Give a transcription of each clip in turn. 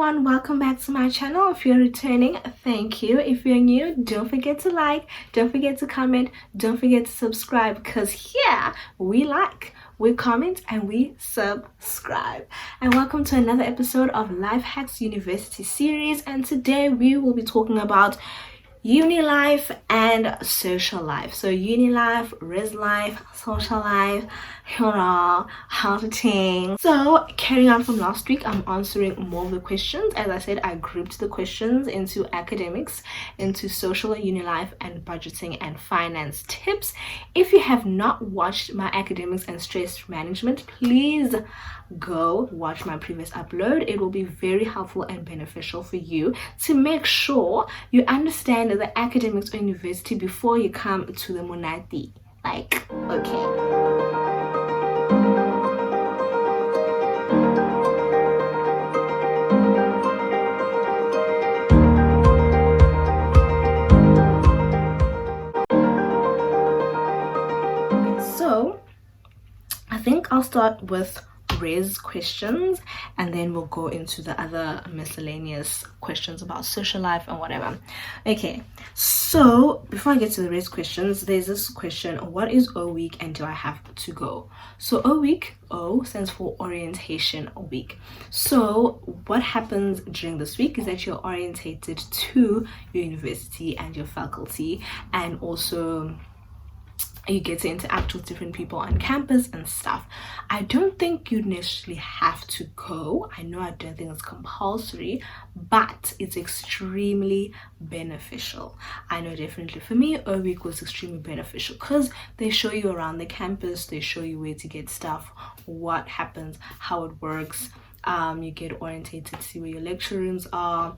everyone, welcome back to my channel. If you're returning, thank you. If you're new, don't forget to like, don't forget to comment, don't forget to subscribe, because here we like, we comment, and we subscribe. And welcome to another episode of Life Hacks University series, and today we will be talking about uni life and social life. So uni life, res life, social life, how to ting. So carrying on from last week, I'm answering more of the questions. As I said, I grouped the questions into academics, into social and uni life, and budgeting and finance tips. If you have not watched my academics and stress management, please go watch my previous upload. It will be very helpful and beneficial for you to make sure you understand the academics or university before you come to the monati. Like, okay. So I think I'll start with res questions, and then we'll go into the other miscellaneous questions about social life and whatever. Okay, so before I get to the res questions, there's this question: what is O week and do I have to go? So O week, O stands for orientation week. So what happens during this week is that you're orientated to your university and your faculty, and also you get to interact with different people on campus and stuff. I don't think you necessarily have to go. I don't think it's compulsory, but it's extremely beneficial. I know definitely for me, O week was extremely beneficial because they show you around the campus, they show you where to get stuff, what happens, how it works. You get orientated to see where your lecture rooms are,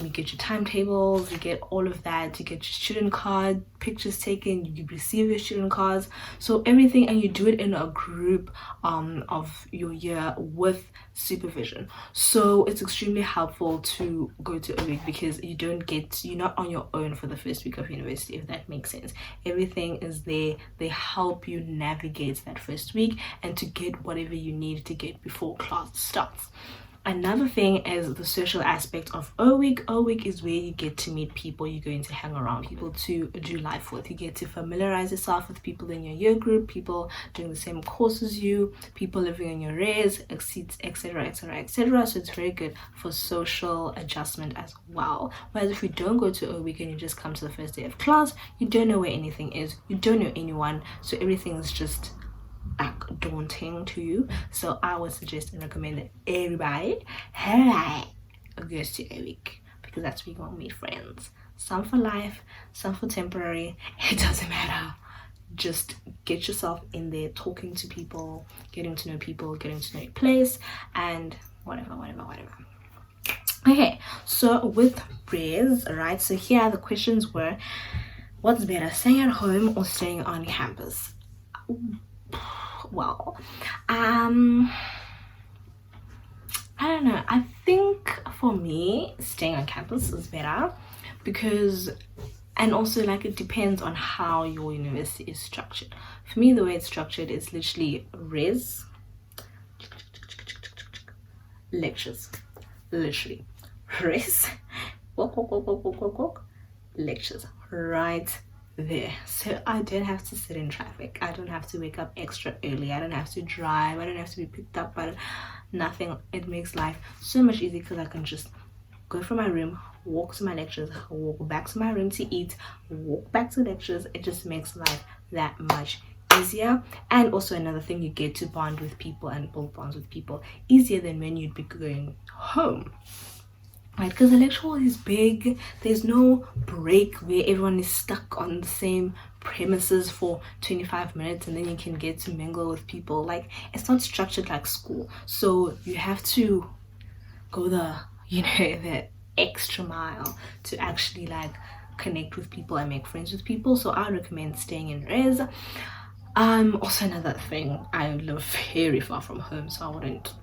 you get your timetables, you get all of that, you get your student card, pictures taken, you receive your student cards, so everything, and you do it in a group of your year with supervision. So it's extremely helpful to go to a week because you're not on your own for the first week of university, if that makes sense. Everything is there. They help you navigate that first week and to get whatever you need to get before class starts. Another thing is the social aspect of O week. O week is where you get to meet people, you're going to hang around, people to do life with. You get to familiarize yourself with people in your year group, people doing the same course as you, people living in your res, etc, etc, etc. So it's very good for social adjustment as well. Whereas if you don't go to O week and you just come to the first day of class, you don't know where anything is, you don't know anyone, so everything is just daunting to you. So I would suggest and recommend that everybody goes to a week, because that's where you're gonna meet friends, some for life, some for temporary. It doesn't matter. Just get yourself in there, talking to people, getting to know people, getting to know your place, and whatever. Okay, so with res, right, so here the questions were: what's better, staying at home or staying on campus? Well, I don't know. I think for me, staying on campus is better because, and also like it depends on how your university is structured. For me, the way it's structured is literally res, lectures, literally res, walk, lectures, right there. So I don't have to sit in traffic, I don't have to wake up extra early, I don't have to drive, I don't have to be picked up by nothing. It makes life so much easier because I can just go from my room, walk to my lectures, walk back to my room to eat, walk back to lectures. It just makes life that much easier. And also another thing, you get to bond with people and build bonds with people easier than when you'd be going home, right? Because the lecture hall is big, there's no break where everyone is stuck on the same premises for 25 minutes and then you can get to mingle with people. Like, it's not structured like school, so you have to go the extra mile to actually like connect with people and make friends with people. So I recommend staying in res. Also another thing, I live very far from home, so I wouldn't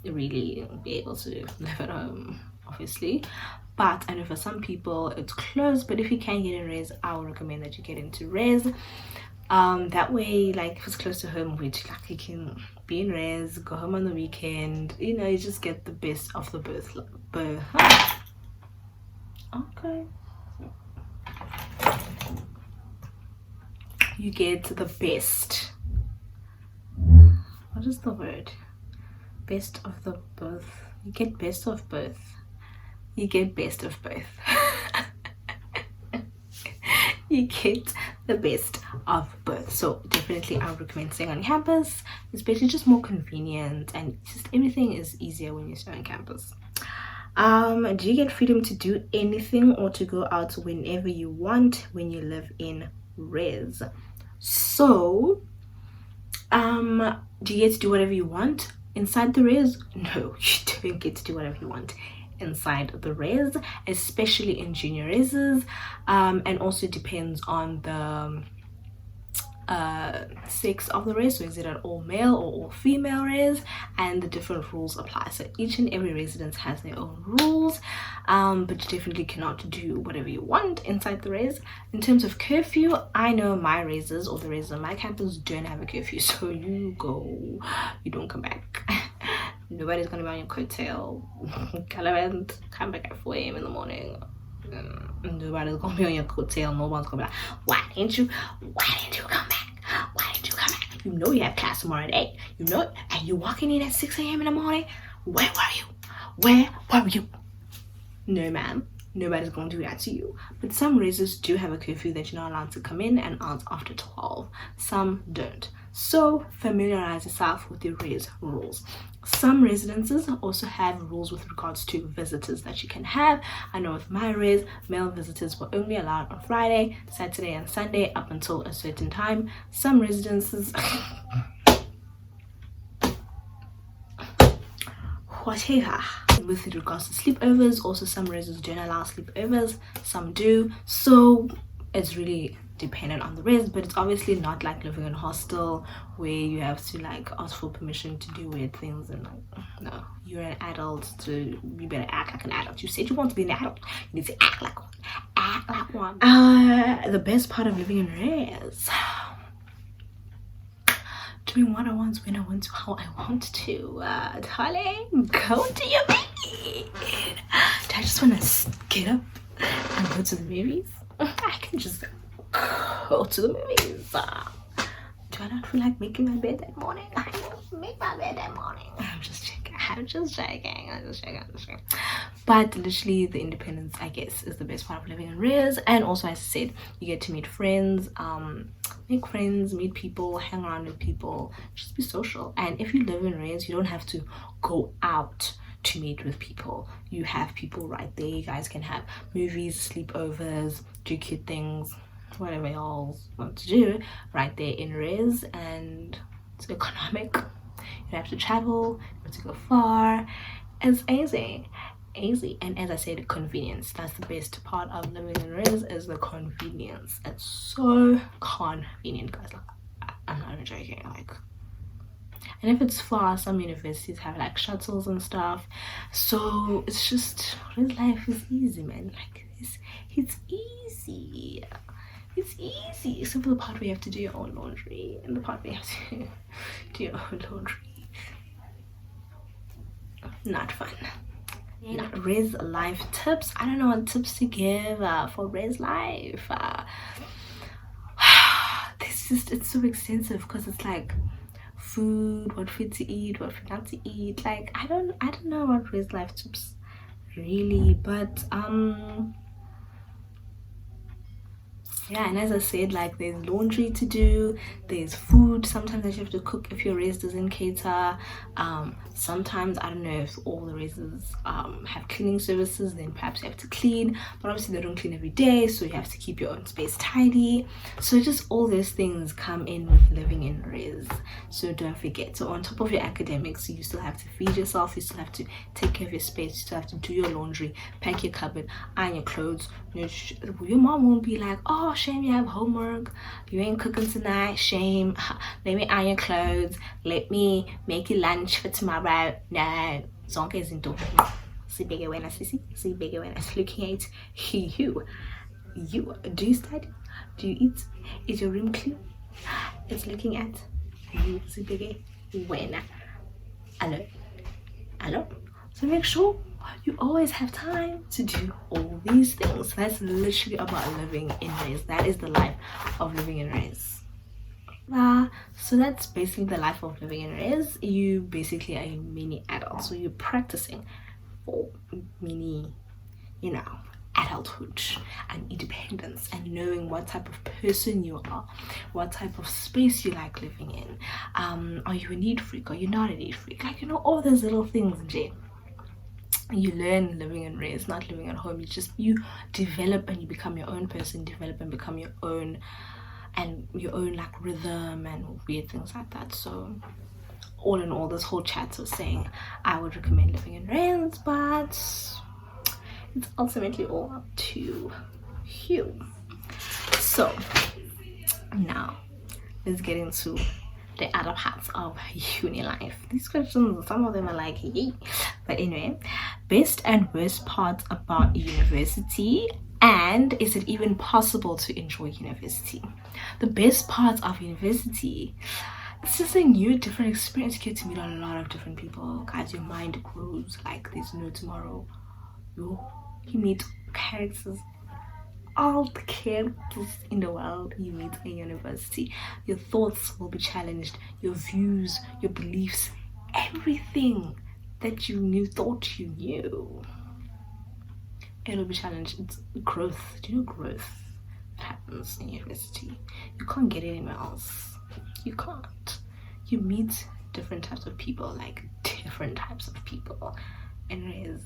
really be able to live at home, obviously, but I know for some people it's close. But if you can get in res, I would recommend that you get into res. That way, like if it's close to home, which like you can be in res, go home on the weekend, you know, you just get the best of the both. Okay, you get the best. What is the word? Best of the both. You get best of both. You get best of both. You get the best of both. So definitely I would recommend staying on campus. It's basically just more convenient and just everything is easier when you stay on campus. Do you get freedom to do anything or to go out whenever you want when you live in res? So do you get to do whatever you want inside the res? No, you don't get to do whatever you want inside the res, especially in junior reses, and also depends on the sex of the res. So is it an all male or all female res, and the different rules apply. So each and every residence has their own rules, but you definitely cannot do whatever you want inside the res. In terms of curfew, I know my reses or the reses on my campus don't have a curfew, so you go, you don't come back. Nobody's gonna be on your coattail. Calvin, come back at 4 a.m. in the morning. Nobody's gonna be on your coattail. No one's gonna be like, why didn't you come back? Why didn't you come back? You know you have class tomorrow at 8. You know, and you walking in at 6 a.m. in the morning. Where were you? Where were you? No, ma'am. Nobody's gonna do that to you. But some reses do have a curfew that you're not allowed to come in and out after 12. Some don't. So familiarize yourself with the res rules. Some residences also have rules with regards to visitors that you can have. I know with my res, male visitors were only allowed on Friday, Saturday and Sunday up until a certain time. Some residences whatever. With regards to sleepovers, also some reses don't allow sleepovers, some do. So it's really dependent on the res, but it's obviously not like living in a hostel where you have to like ask for permission to do weird things. And like, no, you're an adult, so you better act like an adult. You said you want to be an adult, you need to act like one. Act like one. The best part of living in res, doing what I want when I want to, how I want to. Darling, go to your bed. Do I just want to get up and go to the movies? I can just go to the movies. Do I not feel like making my bed that morning? I will make my bed that morning. I'm just joking. But literally the independence, I guess, is the best part of living in res. And also, as I said, you get to meet friends, make friends, meet people, hang around with people, just be social. And if you live in res, you don't have to go out to meet with people. You have people right there. You guys can have movies, sleepovers, do cute things, whatever y'all want to do right there in res. And it's economic. You don't have to travel, you don't have to go far. It's easy. And as I said, convenience. That's the best part of living in res, is the convenience. It's so convenient, guys. Like, I'm not even joking. Like, and if it's far, some universities have like shuttles and stuff, so it's just, res life is easy, man. Like, it's easy. It's easy, except for the part where you have to do your own laundry and the part where you have to do your own laundry. Not fun. Not res life tips. I don't know what tips to give for res life. It's so extensive because it's like food, what food to eat, what food not to eat. Like, I don't know what res life tips really, but yeah. And as I said, like, there's laundry to do, there's food sometimes that you have to cook if your res doesn't cater. Sometimes, I don't know if all the reses have cleaning services, then perhaps you have to clean, but obviously they don't clean every day, so you have to keep your own space tidy. So just all those things come in with living in res, so don't forget. So on top of your academics, you still have to feed yourself, you still have to take care of your space, you still have to do your laundry, pack your cupboard, iron your clothes. Your mom won't be like, oh, shame you have homework, you ain't cooking tonight, shame, let me iron your clothes, let me make you lunch for tomorrow. No, zonke izinto sibheke wena sisi, sibheke wena. Looking at you. Do you study? Do you eat? Is your room clean? It's looking at you, Sibige. When? Hello. So make sure you always have time to do all these things. That's literally about living in race. That is the life of living in race. So that's basically the life of living in res. You basically are a mini adult, so you're practicing for mini, adulthood and independence, and knowing what type of person you are, what type of space you like living in. Are you a neat freak? Are you not a neat freak? Like, all those little things, Jay. You learn living in res, not living at home. You develop and you become your own person, develop and become your own like rhythm and weird things like that. So all in all, this whole chat was saying I would recommend living in rails, but it's ultimately all up to you. So now let's get into the other parts of uni life. These questions, some of them are like yay, but anyway, best and worst parts about university, and is it even possible to enjoy university? The best part of university, it's just a new, different experience. You get to meet a lot of different people. Guys, your mind grows like there's no tomorrow. You meet characters, all the characters in the world you meet in university. Your thoughts will be challenged, your views, your beliefs, everything that you thought you knew, it'll be challenged. It's growth. Do you know growth happens in university? You can't get anywhere else. You can't. You meet different types of people, like different types of people. And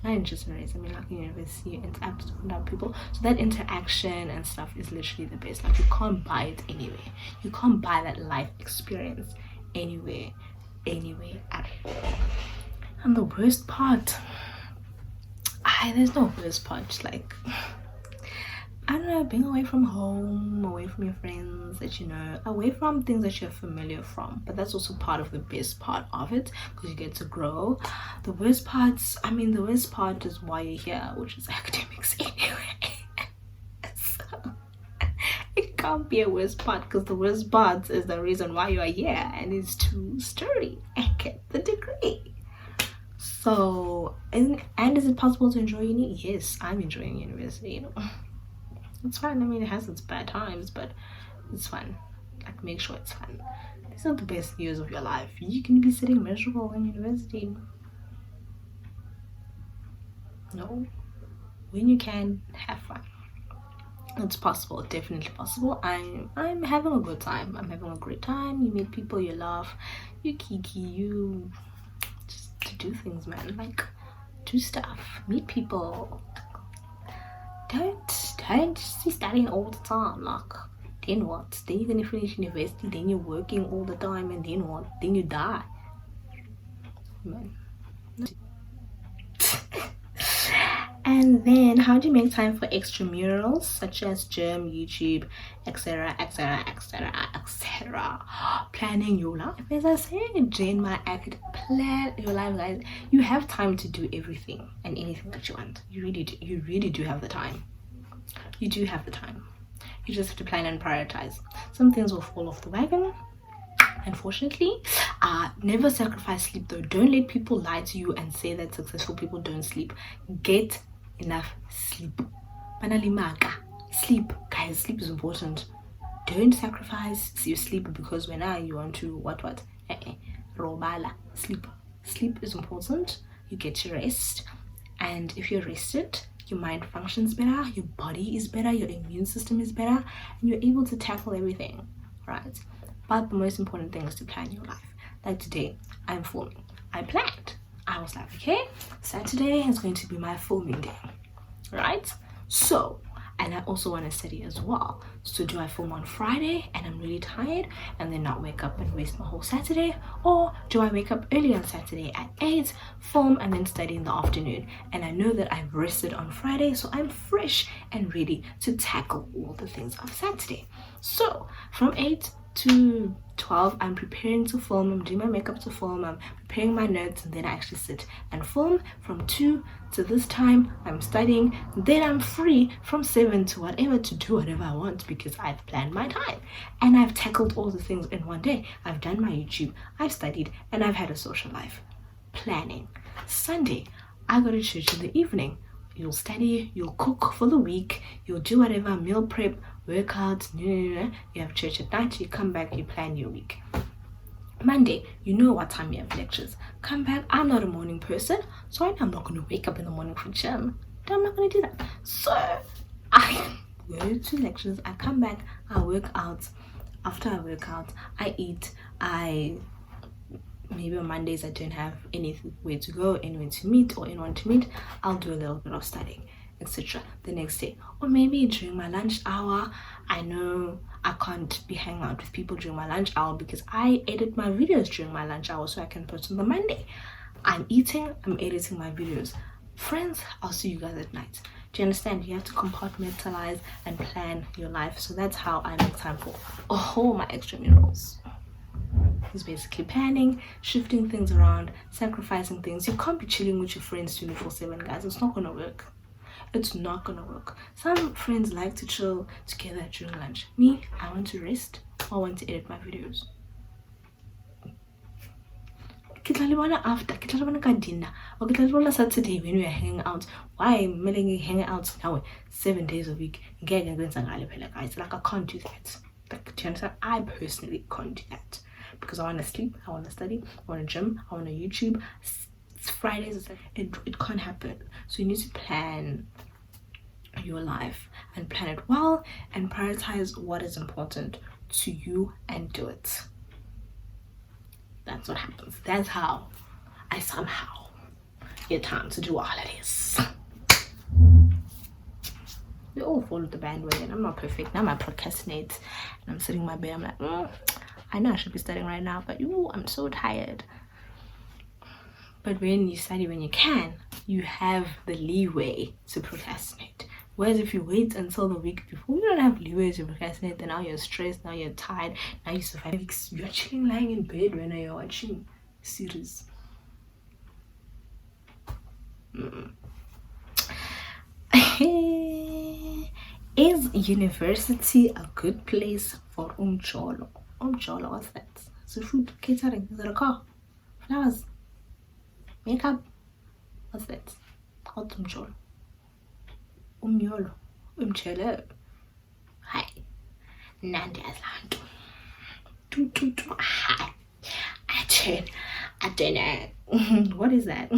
not just in race, I mean, like in university, you interact with different types of people. So that interaction and stuff is literally the best. Like, you can't buy it anywhere. You can't buy that life experience anywhere at all. And the worst part, there's no worst part. Just like, I don't know, being away from home, away from your friends that you know, away from things that you're familiar from. But that's also part of the best part of it, because you get to grow. The worst part is why you're here, which is academics anyway. So it can't be a worst part, because the worst part is the reason why you are here, and is to study and get the degree. So, and is it possible to enjoy uni? Yes, I'm enjoying university, It's fun. I mean, it has its bad times, but it's fun. Like, make sure it's fun. These are the best years of your life. You can be sitting miserable in university. No. When you can, have fun. It's possible, definitely possible. I'm having a good time. I'm having a great time. You meet people, you laugh, you kiki, you just to do things, man. Like, do stuff, meet people. Don't see studying all the time. Like, then what? Then you're gonna finish university, then you're working all the time, and then what? Then you die. Man. And then, how do you make time for extramurals such as gym, YouTube, etc., planning your life? As I said, Jane, plan your life, guys. You have time to do everything and anything that you want. You really do have the time. You do have the time. You just have to plan and prioritize. Some things will fall off the wagon, unfortunately. Never sacrifice sleep, though. Don't let people lie to you and say that successful people don't sleep. Get enough sleep. Sleep, guys. Sleep is important. Don't sacrifice your sleep because when you want to robala. Sleep is important. You get your rest, and if you're rested, your mind functions better, your body is better, your immune system is better, and you're able to tackle everything, right? But the most important thing is to plan your life. Like today, I'm filming. I planned. I was like, okay, Saturday is going to be my filming day, right? So, and I also want to study as well. So do I film on Friday and I'm really tired and then not wake up and waste my whole Saturday? Or do I wake up early on Saturday at 8, film, and then study in the afternoon? And I know that I've rested on Friday, so I'm fresh and ready to tackle all the things of Saturday. So from 8 to 12, I'm preparing to film. I'm doing my makeup to film. I'm preparing my notes, and then I actually sit and film from 2 So this time I'm studying, then I'm free from 7 to whatever to do whatever I want because I've planned my time and I've tackled all the things in one day. I've done my YouTube, I've studied, and I've had a social life. Planning. Sunday, I go to church in the evening. You'll study, you'll cook for the week, you'll do whatever, meal prep, workouts, you have church at night, you come back, you plan your week. Monday, you know what time you have lectures. Come back. I'm not a morning person, so I'm not going to wake up in the morning for gym. I'm not going to do that. So I go to lectures, I come back, I work out. After I work out, I eat. Maybe on Mondays I don't have anywhere to go, anywhere to meet, or anyone to meet. I'll do a little bit of studying, etc. the next day. Or maybe during my lunch hour, I know I can't be hanging out with people during my lunch hour because I edit my videos during my lunch hour so I can post on the Monday. I'm eating, I'm editing my videos. Friends, I'll see you guys at night. Do you understand? You have to compartmentalize and plan your life. So that's how I make time for all my extramurals. It's basically planning, shifting things around, sacrificing things. You can't be chilling with your friends 24/7, guys. It's not gonna work. It's not gonna work. Some friends like to chill together during lunch. Me, I want to rest. I want to edit my videos. After dinner or Saturday when we are hanging out. Why am I hanging out now 7 days a week? Guys, like I can't do that. Like, do you understand? I personally can't do that because I want to sleep, I want to study, I want to gym, I want to YouTube. It's Fridays, it can't happen. So you need to plan your life and plan it well and prioritize what is important to you and do it. That's what happens. That's how I somehow get time to do all of this. We all follow the bandwagon. I'm not perfect. Now I procrastinate and I'm sitting in my bed. I'm like, I know I should be studying right now, but I'm so tired. But when you study when you can, you have the leeway to procrastinate. Whereas if you wait until the week before, you don't have leeway to procrastinate. Then now you're stressed, now you're tired, now you survive. You're chilling lying in bed when you're watching series. Is university a good place for umjolo? Umjolo, what's that? So food, catering, is it a car? Flowers? Makeup? What's that? What's umjolo? Umyolo, umchele. Hi. Nandi Aslanto. Hi. I don't know. What is that?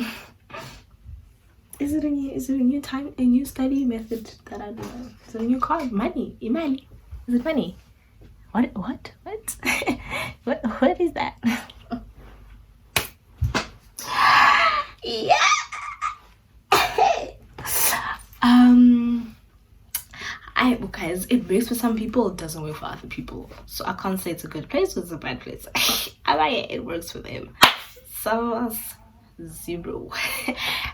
Is it a new study method that I don't know? Is it a new card? Money. Imali. Is it money? What? what is that? Yeah. Guys, it works for some people, it doesn't work for other people. So I can't say it's a good place or it's a bad place. I like it, it works for them. Some of us, zero.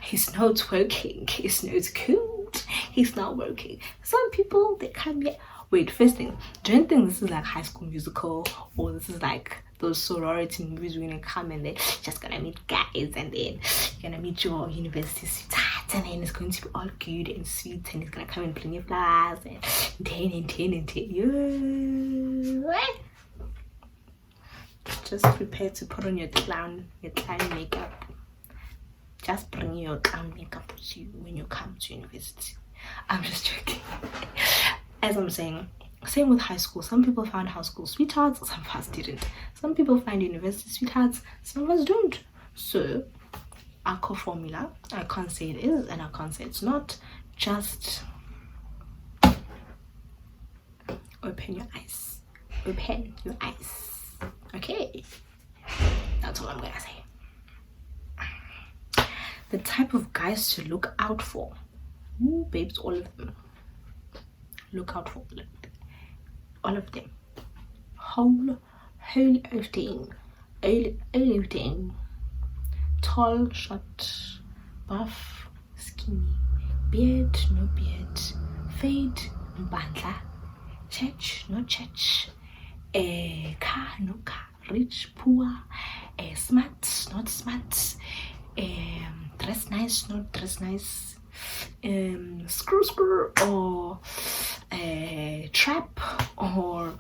He's not working, he's not cool, he's not working. Some people, they can't be. Wait, first thing, do you think this is like High School Musical, or this is like those sorority movies when you come and they're just gonna meet guys and then you're gonna meet your university sweetheart and then it's going to be all good and sweet and it's gonna come and bring you flowers and 10. Just prepare to put on your clown makeup. Just bring your clown makeup with you when you come to university. I'm just joking. As I'm saying, same with high school. Some people found high school sweethearts, some of us didn't. Some people find university sweethearts, some of us don't. So our core formula, I can't say it is and I can't say it's not. Just open your eyes. Open your eyes. Okay, that's all I'm gonna say. The type of guys to look out for. Ooh, babes, all of them. Look out for all of them. Whole of them. All of them. Tall, short, buff, skinny, beard, no beard, fade, mbandla, church, no church, car, no car, rich, poor, smart, not smart, dress nice, not dress nice, screw, or trap, or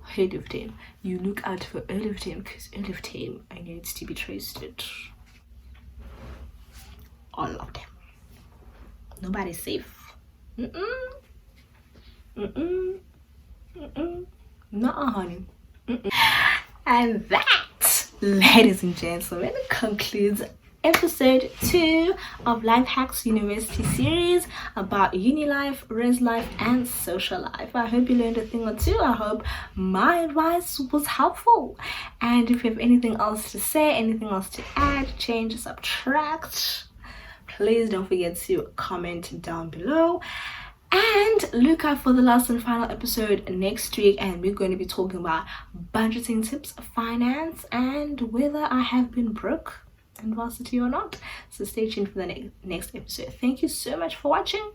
head of time. You look out for all of them, because all of them I know it's to be trusted. All of them. Nobody's safe. Nuh-uh, honey. And that, ladies and gentlemen, concludes episode 2 of Life Hacks University series about uni life, res life, and social life. I hope you learned a thing or two. I hope my advice was helpful. And if you have anything else to say, anything else to add, change, subtract, please don't forget to comment down below. And look out for the last and final episode next week, and we're going to be talking about budgeting tips, finance, and whether I have been broke in varsity or not. So stay tuned for the next episode. Thank you so much for watching.